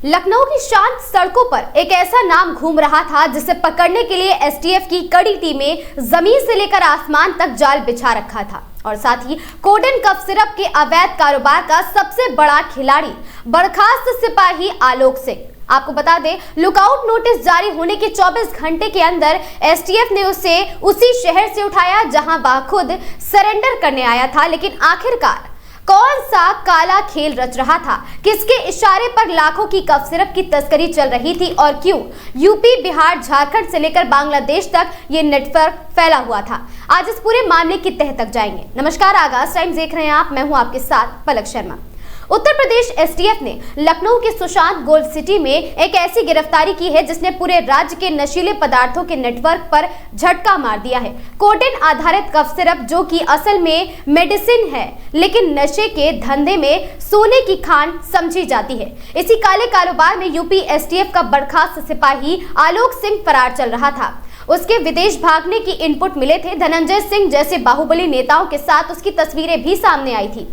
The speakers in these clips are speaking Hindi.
लखनऊ की शांत सड़कों पर एक ऐसा नाम घूम रहा था जिसे पकड़ने के लिए एसटीएफ की कड़ी टीमें जमीन से लेकर आसमान तक जाल बिछा रखा था और साथ ही कोड एंड कफ सिरप के अवैध कारोबार का सबसे बड़ा खिलाड़ी बर्खास्त सिपाही आलोक सिंह। आपको बता दें, लुकआउट नोटिस जारी होने के 24 घंटे के अंदर एसटीएफ ने उसे उसी शहर से उठाया जहां वह खुद सरेंडर करने आया था। लेकिन आखिरकार कौन सा काला खेल रच रहा था, किसके इशारे पर लाखों की कफ सिरप की तस्करी चल रही थी और क्यों यूपी, बिहार, झारखंड से लेकर बांग्लादेश तक ये नेटवर्क फैला हुआ था। आज इस पूरे मामले की तह तक जाएंगे। नमस्कार, आगाज टाइम्स देख रहे हैं आप, मैं हूं आपके साथ पलक शर्मा। उत्तर प्रदेश एसटीएफ ने लखनऊ के सुशांत गोल्ड सिटी में एक ऐसी गिरफ्तारी की है जिसने पूरे राज्य के नशीले पदार्थों के नेटवर्क पर झटका मार दिया है। कोडेन आधारित कफ सिरप, जो कि असल में मेडिसिन है लेकिन नशे के धंधे में सोने की खान समझी जाती है। इसी काले कारोबार में यूपी एसटीएफ का बर्खास्त सिपाही आलोक सिंह फरार चल रहा था। उसके विदेश भागने की इनपुट मिले थे। धनंजय सिंह जैसे बाहुबली नेताओं के साथ उसकी तस्वीरें भी सामने आई थी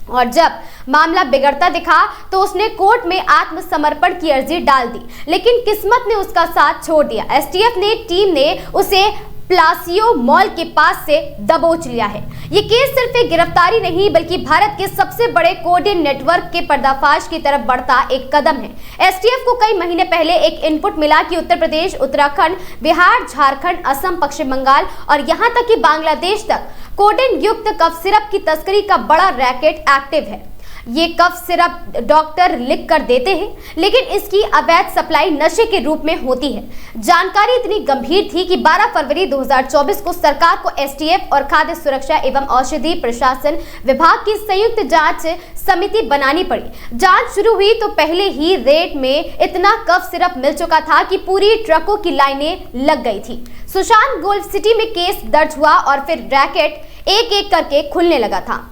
और जब मामला बिगड़ता दिखा तो उसने कोर्ट में आत्मसमर्पण की अर्जी डाल दी, लेकिन किस्मत ने उसका साथ छोड़ दिया। एसटीएफ ने टीम ने उसे प्लासियो मॉल के पास से दबोच लिया है। ये केस सिर्फ एक गिरफ्तारी नहीं बल्कि भारत के सबसे बड़े कोडेन नेटवर्क के पर्दाफाश की तरफ बढ़ता एक कदम है। एसटीएफ को कई महीने पहले एक इनपुट मिला कि उत्तर प्रदेश, उत्तराखंड, बिहार, झारखंड, असम, पश्चिम बंगाल और यहां तक कि बांग्लादेश तक कोडेन युक्त कफ सिरप की तस्करी का बड़ा रैकेट एक्टिव है। ये कफ सिरप डॉक्टर लिख कर देते हैं, लेकिन इसकी अवैध सप्लाई नशे के रूप में होती है। जानकारी इतनी गंभीर थी कि 12 फरवरी 2024 को सरकार को एसटीएफ और खाद्य सुरक्षा एवं औषधि प्रशासन विभाग की संयुक्त जांच समिति बनानी पड़ी। जांच शुरू हुई तो पहले ही रेट में इतना कफ सिरप मिल चुका था कि पूरी ट्रकों की लाइनें लग गई थी। सुशांत गोल्ड सिटी में केस दर्ज हुआ और फिर रैकेट एक एक करके खुलने लगा था।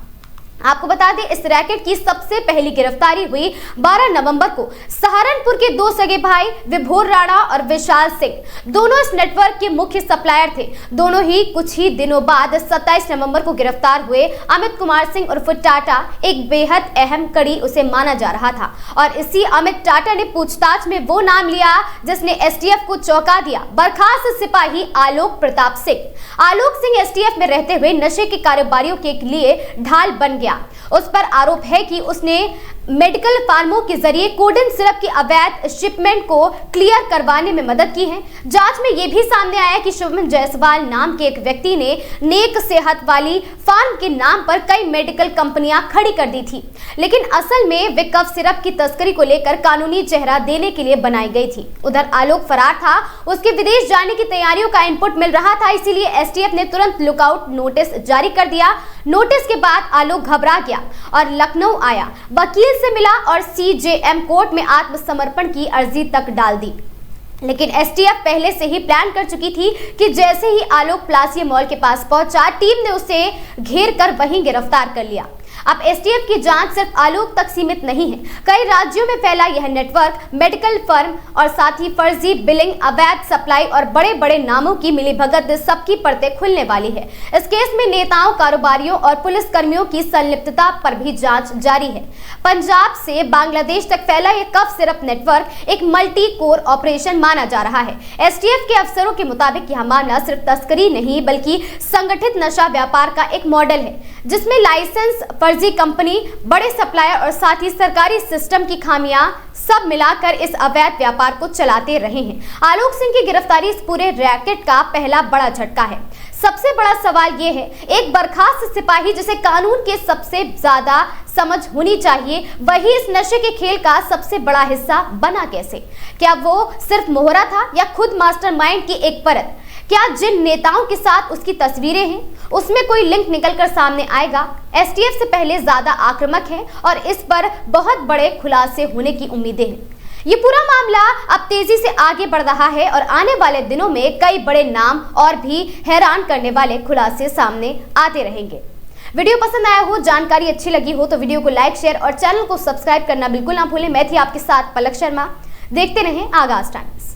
आपको बता दें, इस रैकेट की सबसे पहली गिरफ्तारी हुई 12 नवंबर को। सहारनपुर के दो सगे भाई विभोर राणा और विशाल सिंह दोनों इस नेटवर्क के मुख्य सप्लायर थे। दोनों ही कुछ ही दिनों बाद 27 नवंबर को गिरफ्तार हुए। अमित कुमार सिंह उर्फ टाटा एक बेहद अहम कड़ी उसे माना जा रहा था और इसी अमित टाटा ने पूछताछ में वो नाम लिया जिसने एसटीएफ को चौंका दिया, बर्खास्त सिपाही आलोक प्रताप सिंह। आलोक सिंह एसटीएफ में रहते हुए नशे के कारोबारियों के लिए ढाल बन गया। उस पर आरोप है कि उसने मेडिकल फार्मों के जरिए कोडेन सिरप की अवैध शिपमेंट को क्लियर करवाने में मदद की है। जांच में यह भी सामने आया कि शुभम जायसवाल नाम के एक व्यक्ति ने नेक सेहत वाली फार्म के नाम पर कई मेडिकल कंपनियां खड़ी कर दी थी, लेकिन असल में वे कफ सिरप की तस्करी को लेकर कानूनी चेहरा देने के लिए बनाई गई थी। उधर आलोक फरार था, उसके विदेश जाने की तैयारियों का इनपुट मिल रहा था, इसीलिए एसटीएफ ने तुरंत लुकआउट नोटिस जारी कर दिया। नोटिस के बाद आलोक घबरा गया और लखनऊ आया, वकील से मिला और सीजेएम कोर्ट में आत्मसमर्पण की अर्जी तक डाल दी। लेकिन एसटीएफ पहले से ही प्लान कर चुकी थी कि जैसे ही आलोक प्लासियो मॉल के पास पहुंचा, टीम ने उसे घेर कर वहीं गिरफ्तार कर लिया। अब एसटीएफ की जांच सिर्फ आलोक तक सीमित नहीं है। कई राज्यों में फैला यह नेटवर्क मेडिकल फर्म और साथ ही फर्जी बिलिंग, अवैध सप्लाई और बड़े बड़े नामों की मिलीभगत, सबकी परतें खुलने वाली है। इस केस में नेताओं, कारोबारियों और पुलिस कर्मियों की संलिप्तता पर भी जांच जारी है। पंजाब से बांग्लादेश तक फैला यह कफ सिरप नेटवर्क एक मल्टी कोर ऑपरेशन माना जा रहा है। एसटीएफ के अफसरों के मुताबिक यह मामला सिर्फ तस्करी नहीं बल्कि संगठित नशा व्यापार का एक मॉडल है, जिसमें लाइसेंस, फर्जी कंपनी, बड़े सप्लायर और साथ ही सरकारी सिस्टम की खामियां सब मिलाकर इस अवैध व्यापार को चलाते रहे हैं। आलोक सिंह की गिरफ्तारी इस पूरे रैकेट का पहला बड़ा झटका है। सबसे बड़ा सवाल यह है, एक बर्खास्त सिपाही जिसे कानून के सबसे ज्यादा समझ होनी चाहिए, वही इस नशे के खेल का सबसे बड़ा हिस्सा बना कैसे? क्या वो सिर्फ मोहरा था या खुद मास्टरमाइंड की एक परत? क्या जिन नेताओं के साथ उसकी तस्वीरें हैं उसमें कोई लिंक निकलकर सामने आएगा? एसटीएफ से पहले ज्यादा आक्रामक है और इस पर बहुत बड़े खुलासे होने की उम्मीदें हैं। ये पूरा मामला अब तेजी से आगे बढ़ रहा है और आने वाले दिनों में कई बड़े नाम और भी हैरान करने वाले खुलासे सामने आते रहेंगे। वीडियो पसंद आया हो, जानकारी अच्छी लगी हो तो वीडियो को लाइक, शेयर और चैनल को सब्सक्राइब करना बिल्कुल ना भूलें। मैं थी आपके साथ पलक शर्मा। देखते रहें आगाज टाइम्स।